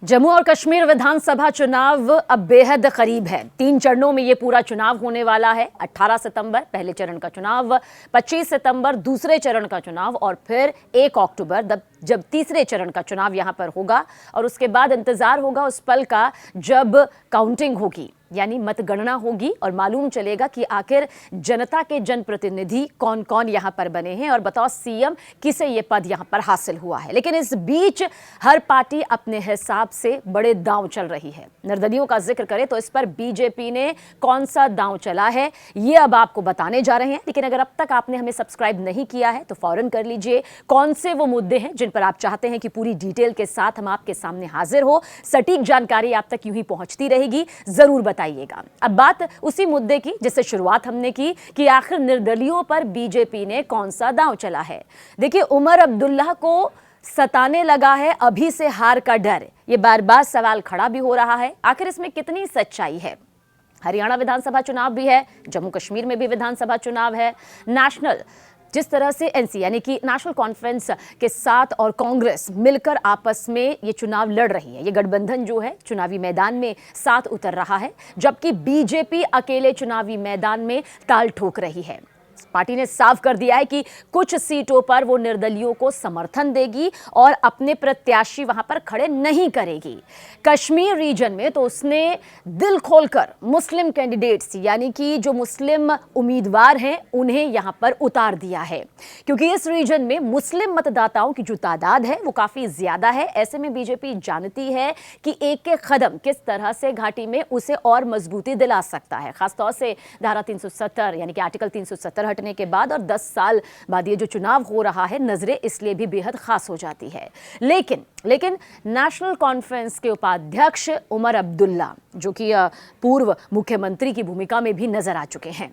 जम्मू और कश्मीर विधानसभा चुनाव अब बेहद करीब है। 3 चरणों में ये पूरा चुनाव होने वाला है। 18 सितंबर पहले चरण का चुनाव, 25 सितंबर दूसरे चरण का चुनाव और फिर 1 अक्टूबर जब तीसरे चरण का चुनाव यहां पर होगा। और उसके बाद इंतजार होगा उस पल का जब काउंटिंग होगी, यानी मतगणना होगी और मालूम चलेगा कि आखिर जनता के जनप्रतिनिधि कौन कौन यहां पर बने हैं और बताओ सीएम किसे ये पद यहां पर हासिल हुआ है। लेकिन इस बीच हर पार्टी अपने हिसाब से बड़े दांव चल रही है। निर्दलियों का जिक्र करें तो इस पर बीजेपी ने कौन सा दांव चला है ये अब आपको बताने जा रहे हैं। लेकिन अगर अब तक आपने हमें सब्सक्राइब नहीं किया है तो फौरन कर लीजिए। कौन से वो मुद्दे हैं जिन पर आप चाहते हैं कि पूरी डिटेल के साथ हम आपके सामने हाजिर हो, सटीक जानकारी आप तक यूं ही पहुंचती रहेगी, जरूर बताइएगा। अब बात उसी मुद्दे की जिससे शुरुआत हमने की कि आखिर निर्दलियों पर बीजेपी ने कौन सा दांव चला है। देखिए, उमर अब्दुल्ला को सताने लगा है अभी से हार का डर, ये बार बार सवाल खड़ा भी हो रहा है। आखिर इसमें कितनी सच्चाई है? हरियाणा विधानसभा चुनाव भी है, जम्मू कश्मीर में भी विधानसभा चुनाव है। नेशनल जिस तरह से एनसी यानी कि नेशनल कॉन्फ्रेंस के साथ और कांग्रेस मिलकर आपस में ये चुनाव लड़ रही है, ये गठबंधन जो है चुनावी मैदान में साथ उतर रहा है, जबकि बीजेपी अकेले चुनावी मैदान में ताल ठोक रही है। पार्टी ने साफ कर दिया है कि कुछ सीटों पर वो निर्दलियों को समर्थन देगी और अपने प्रत्याशी वहां पर खड़े नहीं करेगी। कश्मीर रीजन में तो उसने दिल खोलकर मुस्लिम कैंडिडेट्स यानी कि जो मुस्लिम उम्मीदवार हैं उन्हें यहां पर उतार दिया है, क्योंकि इस रीजन में मुस्लिम मतदाताओं की जो तादाद है वो काफी ज्यादा है। ऐसे में बीजेपी जानती है कि एक एक कदम किस तरह से घाटी में उसे और मजबूती दिला सकता है। खासतौर से धारा 370 यानी कि आर्टिकल 370 हटने के बाद और 10 साल बाद ये जो चुनाव हो रहा है, नजरें इसलिए भी बेहद खास हो जाती है। लेकिन नेशनल कॉन्फ्रेंस के उपाध्यक्ष उमर अब्दुल्ला, जो कि पूर्व मुख्यमंत्री की भूमिका में भी नजर आ चुके हैं,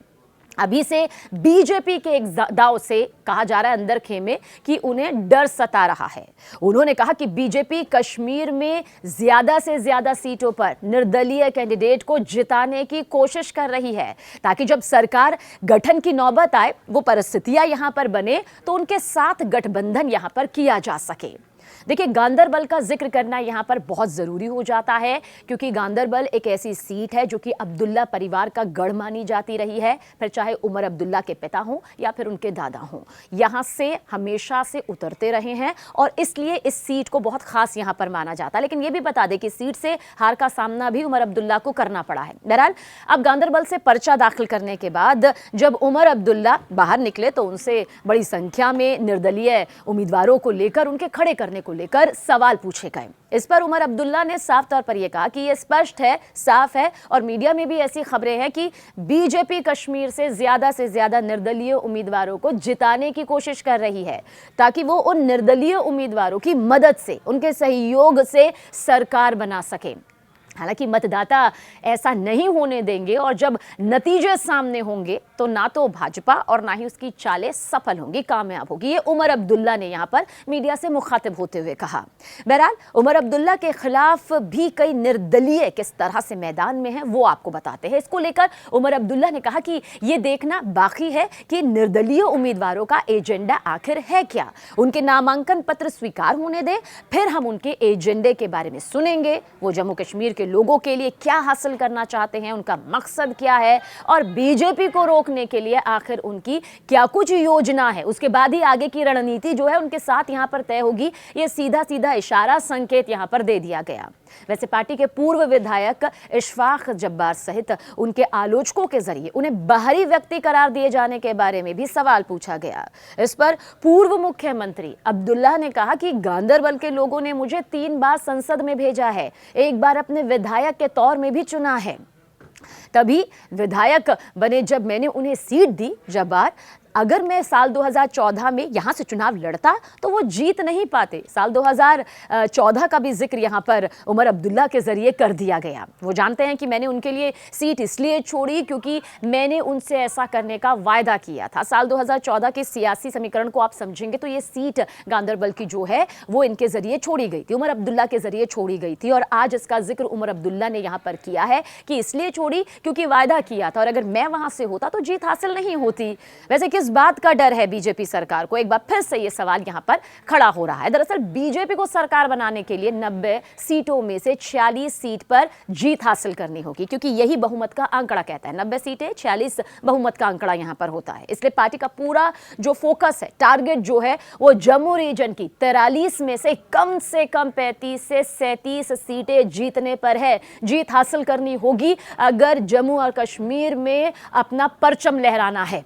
अभी से बीजेपी के एक दाव से कहा जा रहा है अंदर खेमे कि उन्हें डर सता रहा है। उन्होंने कहा कि बीजेपी कश्मीर में ज्यादा से ज्यादा सीटों पर निर्दलीय कैंडिडेट को जिताने की कोशिश कर रही है, ताकि जब सरकार गठन की नौबत आए, वो परिस्थितियां यहां पर बने तो उनके साथ गठबंधन यहां पर किया जा सके। देखिए, गांदरबल का जिक्र करना यहां पर बहुत जरूरी हो जाता है, क्योंकि गांदरबल एक ऐसी सीट है जो कि अब्दुल्ला परिवार का गढ़ मानी जाती रही है, फिर चाहे उमर अब्दुल्ला के पिता हों या फिर उनके दादा हों, यहां से हमेशा से उतरते रहे हैं और इसलिए इस सीट को बहुत खास यहां पर माना जाता है। लेकिन यह भी बता दें कि सीट से हार का सामना भी उमर अब्दुल्ला को करना पड़ा है। बहरहाल, अब गांदरबल से पर्चा दाखिल करने के बाद जब उमर अब्दुल्ला बाहर निकले तो उनसे बड़ी संख्या में निर्दलीय उम्मीदवारों को लेकर, उनके खड़े करने को लेकर सवाल पूछे गए। इस पर उमर अब्दुल्ला ने साफ तौर पर यह कहा कि यह स्पष्ट है, साफ है और मीडिया में भी ऐसी खबरें हैं कि बीजेपी कश्मीर से ज्यादा निर्दलीय उम्मीदवारों को जिताने की कोशिश कर रही है, ताकि वो उन निर्दलीय उम्मीदवारों की मदद से, उनके सहयोग से सरकार बना सके। हालांकि मतदाता ऐसा नहीं होने देंगे और जब नतीजे सामने होंगे तो ना तो भाजपा और ना ही उसकी चालें सफल होंगी, कामयाब होगी। ये उमर अब्दुल्ला ने यहां पर मीडिया से मुखातिब होते हुए कहा। बहरहाल, उमर अब्दुल्ला के खिलाफ भी कई निर्दलीय किस तरह से मैदान में हैं वो आपको बताते हैं। इसको लेकर उमर अब्दुल्ला ने कहा कि ये देखना बाकी है कि निर्दलीय उम्मीदवारों का एजेंडा आखिर है क्या। उनके नामांकन पत्र स्वीकार होने दें, फिर हम उनके एजेंडे के बारे में सुनेंगे। वो जम्मू कश्मीर लोगों के लिए क्या हासिल करना चाहते हैं, उनका मकसद क्या है और बीजेपी को रोकने के लिए आखिर उनकी क्या कुछ योजना है। उसके बाद ही आगे की रणनीति जो है उनके साथ यहां पर तय होगी। ये सीधा सीधा इशारा, संकेत यहां पर दे दिया गया। वैसे पार्टी के पूर्व विधायक इशफाक जब्बार सहित उनके आलोचकों के जरिए उन्हें बाहरी व्यक्ति करार दिए जाने के बारे में भी सवाल पूछा गया। इस पर पूर्व मुख्यमंत्री अब्दुल्ला ने कहा कि गांदरबल के लोगों ने मुझे 3 बार संसद में भेजा है, एक बार अपने विधायक के तौर में भी चुना है। तभी विधायक बने जब मैंने उन्हें सीट दी। जब्बार, अगर मैं साल 2014 में यहां से चुनाव लड़ता तो वो जीत नहीं पाते। साल 2014 का भी जिक्र यहां पर उमर अब्दुल्ला के जरिए कर दिया गया। वो जानते हैं कि मैंने उनके लिए सीट इसलिए छोड़ी क्योंकि मैंने उनसे ऐसा करने का वायदा किया था। साल 2014 के सियासी समीकरण को आप समझेंगे तो ये सीट गांदरबल की जो है वो इनके जरिए छोड़ी गई थी, उमर अब्दुल्ला के जरिए छोड़ी गई थी। और आज इसका जिक्र उमर अब्दुल्ला ने यहां पर किया है कि इसलिए छोड़ी क्योंकि वायदा किया था और अगर मैं वहां से होता तो जीत हासिल नहीं होती। वैसे किस किस बात का डर है बीजेपी सरकार को? एक बार फिर से यह सवाल यहां पर खड़ा हो रहा है। दरअसल बीजेपी को सरकार बनाने के लिए 90 सीटों में से 46 सीट पर जीत हासिल करनी होगी, क्योंकि यही बहुमत का आंकड़ा कहता है। 90 सीटें 46 बहुमत का आंकड़ा यहां पर होता है। इसलिए पार्टी का पूरा जो फोकस है, टारगेट जो है, वो जम्मू रीजन की 43 में से कम 35 से 37 सीटें जीतने पर है। जीत हासिल करनी होगी अगर जम्मू और कश्मीर में अपना परचम लहराना है।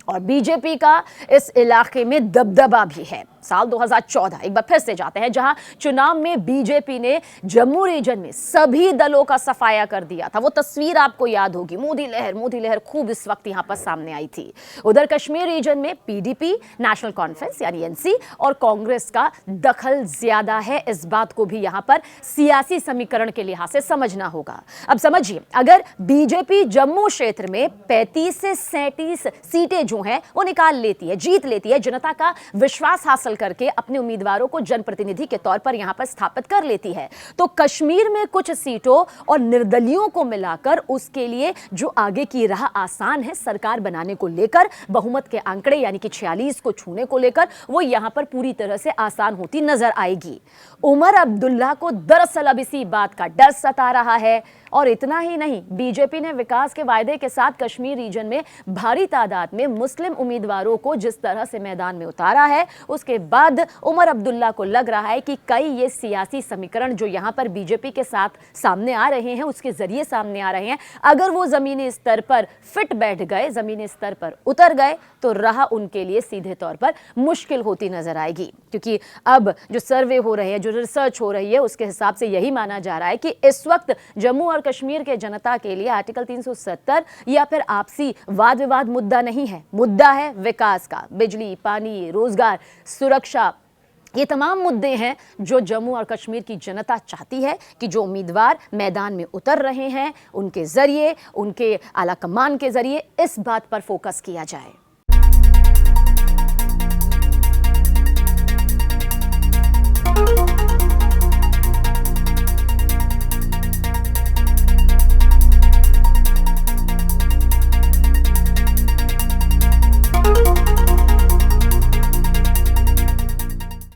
और बीजेपी का इस इलाके में दबदबा भी है। साल 2014 एक बार फिर से जाते हैं, जहां चुनाव में बीजेपी ने जम्मू रीजन में सभी दलों का सफाया कर दिया था। वो तस्वीर आपको याद होगी, मोदी लहर खूब इस वक्त यहां पर सामने आई थी। उधर कश्मीर रीजन में पीडीपी, नेशनल कॉन्फ्रेंस यानी एनसी और कांग्रेस का दखल ज्यादा है। इस बात को भी यहां पर सियासी समीकरण के लिहाज से समझना होगा। अब समझिए, अगर बीजेपी जम्मू क्षेत्र में 35 से 37 सीटें जो हैं वो निकाल लेती है, जीत लेती है, जनता का विश्वास हासिल करके अपने उम्मीदवारों को जनप्रतिनिधि के तौर पर यहां पर स्थापित कर लेती है, तो कश्मीर में कुछ सीटों और निर्दलियों को मिलाकर उसके लिए जो आगे की राह आसान है सरकार बनाने को लेकर, बहुमत के आंकड़े यानी कि 46 को छूने को लेकर, वो यहां पर पूरी तरह से आसान होती नजर आएगी। उमर अब्दुल्ला को दरअसल अब इसी बात का डर सता रहा है। और इतना ही नहीं, बीजेपी ने विकास के वायदे के साथ कश्मीर रीजन में भारी तादाद में मुस्लिम उम्मीदवारों को जिस तरह से मैदान में उतारा है, उसके बाद उमर अब्दुल्ला को लग रहा है कि कई ये सियासी समीकरण जो यहां पर बीजेपी के साथ सामने आ रहे हैं, उसके जरिए सामने आ रहे हैं, अगर वो जमीनी स्तर पर फिट बैठ गए, जमीनी स्तर पर उतर गए, तो राह उनके लिए सीधे तौर पर मुश्किल होती नजर आएगी। क्योंकि अब जो सर्वे हो रहे हैं, जो रिसर्च हो रही है, उसके हिसाब से यही माना जा रहा है कि इस वक्त जम्मू और कश्मीर के जनता के लिए आर्टिकल 370 या फिर आपसी वाद विवाद मुद्दा नहीं है। मुद्दा है विकास का। बिजली, पानी, रोजगार, सुरक्षा, ये तमाम मुद्दे हैं जो जम्मू और कश्मीर की जनता चाहती है कि जो उम्मीदवार मैदान में उतर रहे हैं, उनके जरिए, उनके आला कमान के जरिए इस बात पर फोकस किया जाए।